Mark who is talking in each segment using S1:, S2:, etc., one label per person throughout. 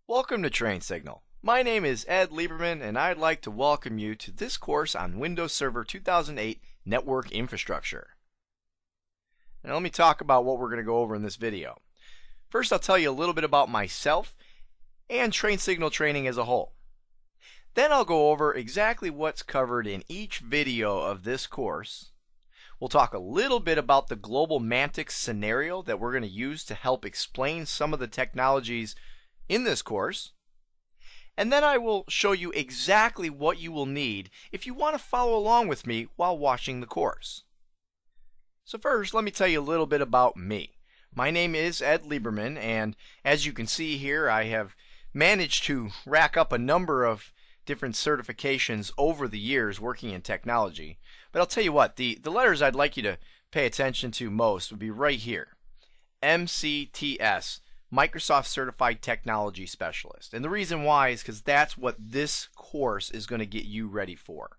S1: Welcome to Train Signal. My name is Ed Lieberman and I'd like to welcome you to this course on Windows Server 2008 Network Infrastructure. Now let me talk about what we're going to go over in this video. First I'll tell you a little bit about myself and Train Signal training as a whole. Then I'll go over exactly what's covered in each video of this course. We'll talk a little bit about the Global Mantix scenario that we're going to use to help explain some of the technologies in this course. And then I will show you exactly what you will need if you want to follow along with me while watching the course. So first, let me tell you a little bit about me. My name is Ed Lieberman, and as you can see here, I have managed to rack up a number of different certifications over the years working in technology. But I'll tell you what, the letters I'd like you to pay attention to most would be right here. MCTS, Microsoft Certified Technology Specialist. And the reason why is because that's what this course is going to get you ready for.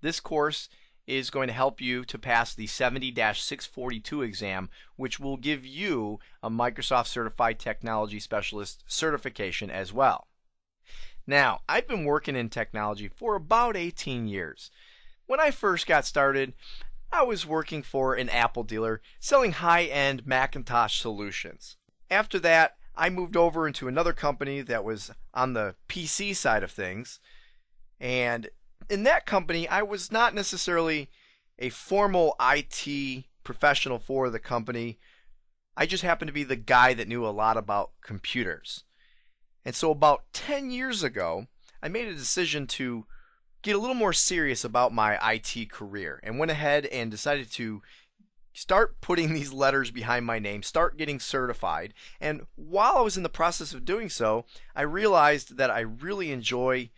S1: This course is going to help you to pass the 70-642 exam, which will give you a Microsoft Certified Technology Specialist certification as well. Now, I've been working in technology for about 18 years. When I first got started, I was working for an Apple dealer selling high-end Macintosh solutions. After that, I moved over into another company that was on the PC side of things, and in that company I was not necessarily a formal IT professional for the company. I just happened to be the guy that knew a lot about computers. And so about 10 years ago, I made a decision to get a little more serious about my IT career and went ahead and decided to start putting these letters behind my name, start getting certified. And while I was in the process of doing so, I realized that I really enjoy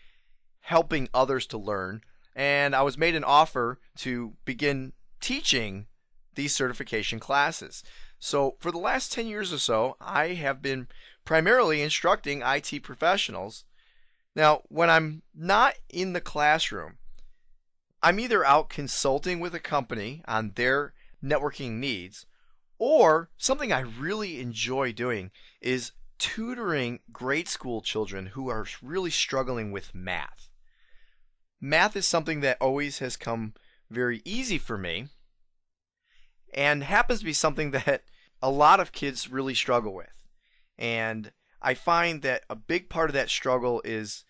S1: helping others to learn, and I was made an offer to begin teaching these certification classes. So for the last 10 years or so, I have been primarily instructing IT professionals. Now, when I'm not in the classroom, I'm either out consulting with a company on their networking needs, or something I really enjoy doing is tutoring grade school children who are really struggling with math. Math is something that always has come very easy for me and happens to be something that a lot of kids really struggle with. And I find that a big part of that struggle is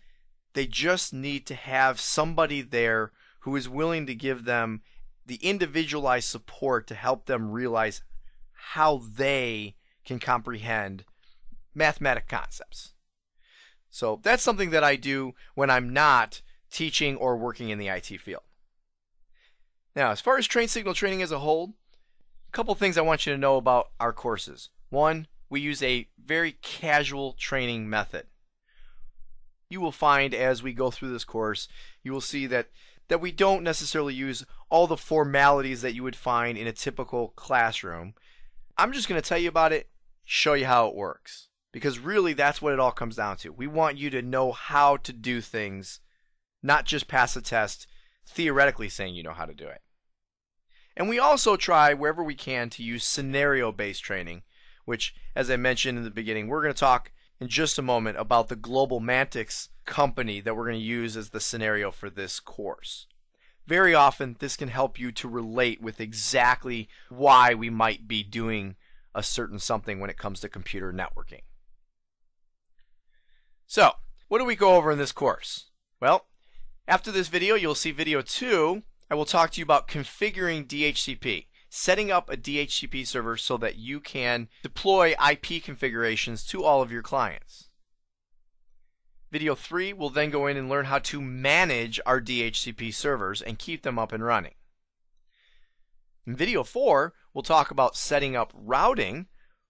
S1: they just need to have somebody there who is willing to give them the individualized support to help them realize how they can comprehend mathematic concepts. So that's something that I do when I'm not teaching or working in the IT field. Now, as far as Train Signal training as a whole, a couple things I want you to know about our courses. One, we use a very casual training method. You will find as we go through this course, you will see that we don't necessarily use all the formalities that you would find in a typical classroom. I'm just going to tell you about it, show you how it works. Because really that's what it all comes down to. We want you to know how to do things, not just pass a test theoretically saying you know how to do it. And we also try wherever we can to use scenario-based training, which, as I mentioned in the beginning, we're going to talk in just a moment about the Global Mantix company that we're going to use as the scenario for this course. Very often this can help you to relate with exactly why we might be doing a certain something when it comes to computer networking. So, what do we go over in this course? Well, after this video you'll see video 2. I will talk to you about configuring DHCP, setting up a DHCP server so that you can deploy IP configurations to all of your clients. Video 3 will then go in and learn how to manage our DHCP servers and keep them up and running. In video 4, we'll talk about setting up routing,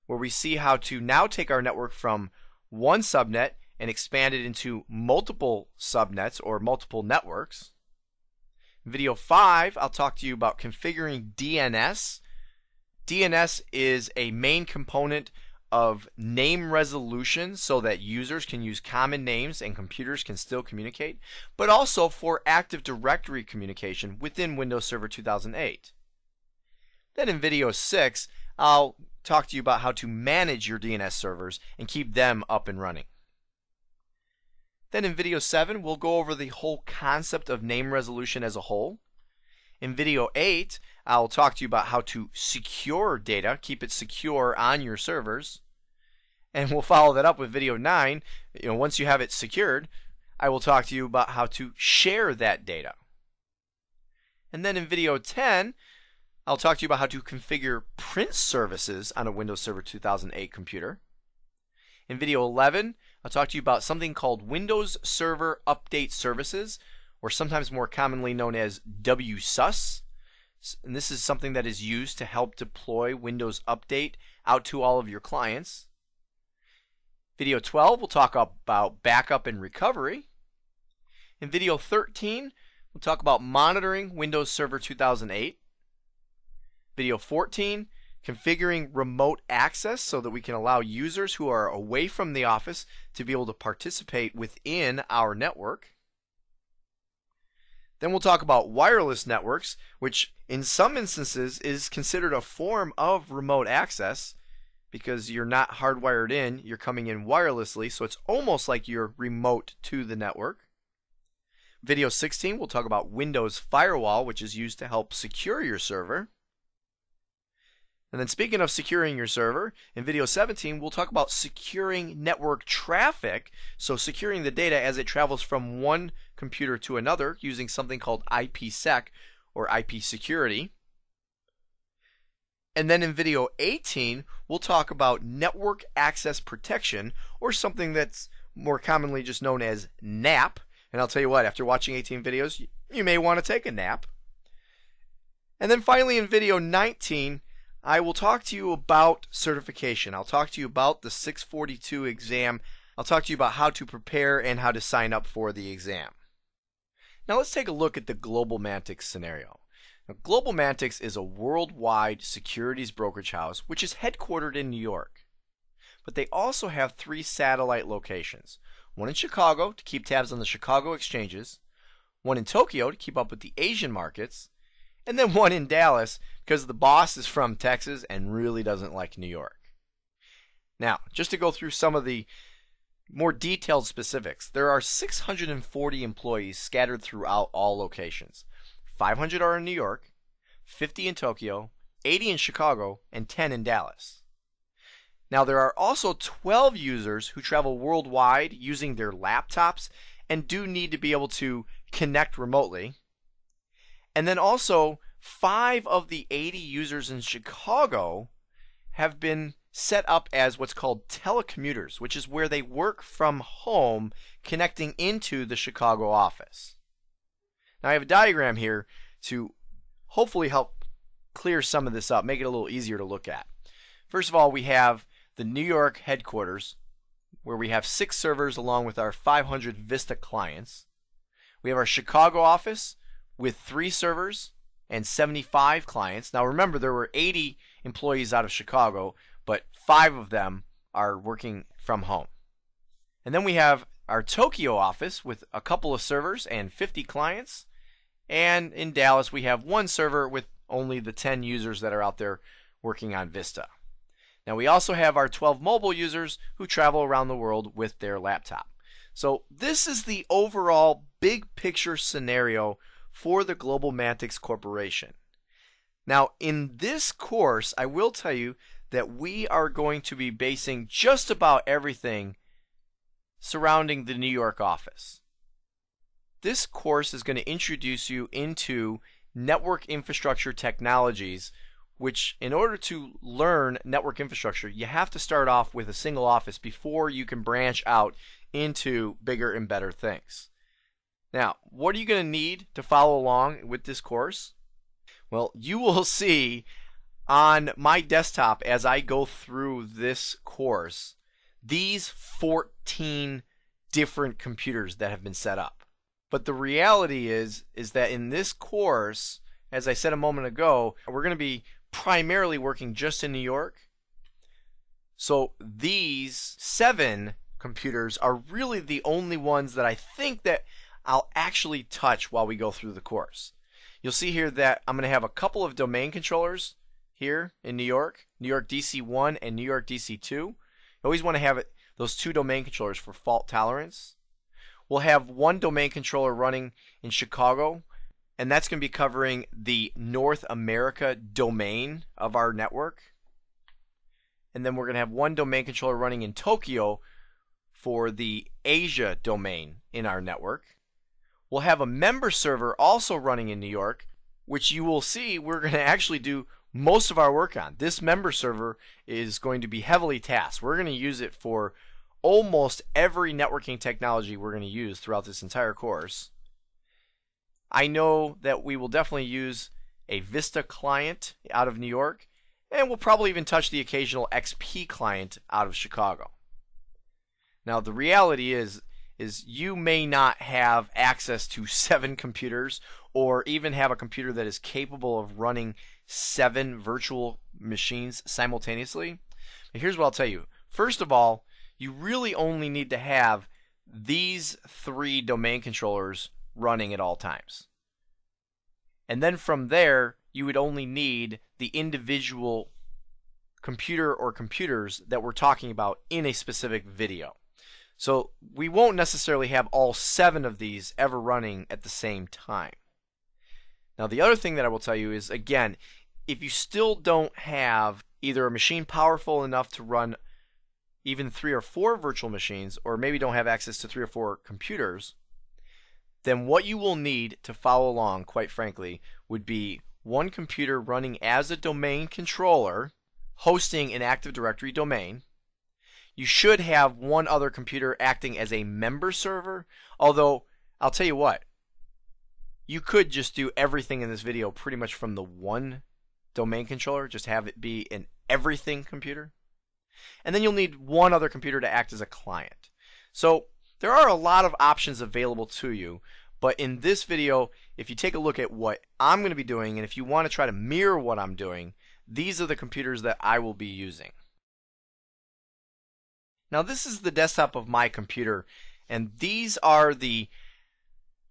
S1: where we see how to now take our network from one subnet and expand it into multiple subnets or multiple networks. In video 5, I'll talk to you about configuring DNS. DNS is a main component of name resolution so that users can use common names and computers can still communicate, but also for Active Directory communication within Windows Server 2008. Then in video 6, I'll talk to you about how to manage your DNS servers and keep them up and running. Then in video 7, we'll go over the whole concept of name resolution as a whole. In video 8, I'll talk to you about how to secure data, keep it secure on your servers. And we'll follow that up with video 9. Once you have it secured, I will talk to you about how to share that data. And then in video 10, I'll talk to you about how to configure print services on a Windows Server 2008 computer. In video 11, I'll talk to you about something called Windows Server Update Services, or sometimes more commonly known as WSUS. And this is something that is used to help deploy Windows Update out to all of your clients. Video 12, we'll talk about backup and recovery. In video 13, we'll talk about monitoring Windows Server 2008. Video 14, configuring remote access so that we can allow users who are away from the office to be able to participate within our network. Then we'll talk about wireless networks, which in some instances is considered a form of remote access because you're not hardwired in, you're coming in wirelessly, so it's almost like you're remote to the network. Video 16, we'll talk about Windows Firewall, which is used to help secure your server. And then speaking of securing your server, in video 17, we'll talk about securing network traffic, so securing the data as it travels from one computer to another using something called IPsec or IP security. And then in video 18, we'll talk about network access protection, or something that's more commonly just known as NAP. And I'll tell you what, after watching 18 videos, you may want to take a nap. And then finally in video 19, I will talk to you about certification. I'll talk to you about the 642 exam. I'll talk to you about how to prepare and how to sign up for the exam. Now let's take a look at the GlobalMantic scenario. Now, GlobalMantic is a worldwide securities brokerage house which is headquartered in New York. But they also have 3 satellite locations. One in Chicago to keep tabs on the Chicago exchanges, one in Tokyo to keep up with the Asian markets, and then one in Dallas because the boss is from Texas and really doesn't like New York. Now, just to go through some of the more detailed specifics, there are 640 employees scattered throughout all locations. 500 are in New York, 50 in Tokyo, 80 in Chicago, and 10 in Dallas. Now, there are also 12 users who travel worldwide using their laptops and do need to be able to connect remotely. And then also, 5 of the 80 users in Chicago have been set up as what's called telecommuters, which is where they work from home connecting into the Chicago office. Now I have a diagram here to hopefully help clear some of this up, make it a little easier to look at. First of all, we have the New York headquarters where we have 6 servers along with our 500 Vista clients. We have our Chicago office with 3 servers and 75 clients. Now remember, there were 80 employees out of Chicago, but 5 of them are working from home. And then we have our Tokyo office with a couple of servers and 50 clients. And in Dallas, we have 1 server with only the 10 users that are out there working on Vista. Now we also have our 12 mobile users who travel around the world with their laptop. So this is the overall big picture scenario for the GlobalMantic Corporation. Now in this course, I will tell you that we are going to be basing just about everything surrounding the New York office. This course is going to introduce you into network infrastructure technologies, which in order to learn network infrastructure, you have to start off with a single office before you can branch out into bigger and better things. Now, what are you going to need to follow along with this course? Well, you will see on my desktop as I go through this course, these 14 different computers that have been set up. But the reality is that in this course, as I said a moment ago, we're going to be primarily working just in New York. So these 7 computers are really the only ones that I think that I'll actually touch while we go through the course. You'll see here that I'm going to have a couple of domain controllers here in New York DC1 and New York DC2. You always want to have those 2 domain controllers for fault tolerance. We'll have one domain controller running in Chicago, and that's going to be covering the North America domain of our network. And then we're going to have one domain controller running in Tokyo for the Asia domain in our network. We'll have a member server also running in New York, which you will see we're going to actually do most of our work on. This member server is going to be heavily tasked. We're going to use it for almost every networking technology we're going to use throughout this entire course. I know that we will definitely use a Vista client out of New York, and we'll probably even touch the occasional XP client out of Chicago. Now the reality is you may not have access to 7 computers or even have a computer that is capable of running 7 virtual machines simultaneously. And here's what I'll tell you. First of all, you really only need to have these 3 domain controllers running at all times. And then from there, you would only need the individual computer or computers that we're talking about in a specific video. So we won't necessarily have all 7 of these ever running at the same time. Now the other thing that I will tell you is, again, if you still don't have either a machine powerful enough to run even 3 or 4 virtual machines, or maybe don't have access to 3 or 4 computers, then what you will need to follow along, quite frankly, would be one computer running as a domain controller, hosting an Active Directory domain. You should have one other computer acting as a member server, although I'll tell you what, you could just do everything in this video pretty much from the one domain controller, just have it be an everything computer. And then you'll need one other computer to act as a client. So there are a lot of options available to you, but in this video, if you take a look at what I'm going to be doing, and if you want to try to mirror what I'm doing, these are the computers that I will be using. Now this is the desktop of my computer, and these are the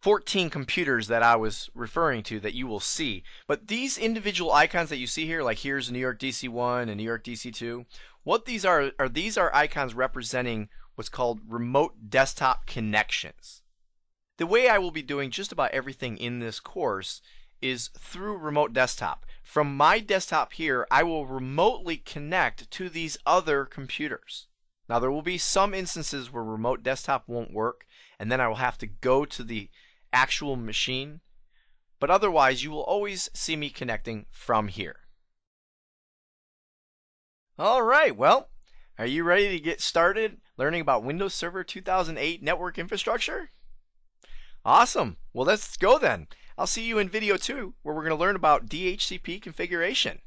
S1: 14 computers that I was referring to that you will see. But these individual icons that you see here, like here's New York DC1 and New York DC2, what these are icons representing what's called remote desktop connections. The way I will be doing just about everything in this course is through remote desktop. From my desktop here, I will remotely connect to these other computers. Now there will be some instances where remote desktop won't work, and then I will have to go to the actual machine, but otherwise you will always see me connecting from here. Alright, well, are you ready to get started learning about Windows Server 2008 network infrastructure? Awesome! Well, let's go then. I'll see you in video 2, where we're going to learn about DHCP configuration.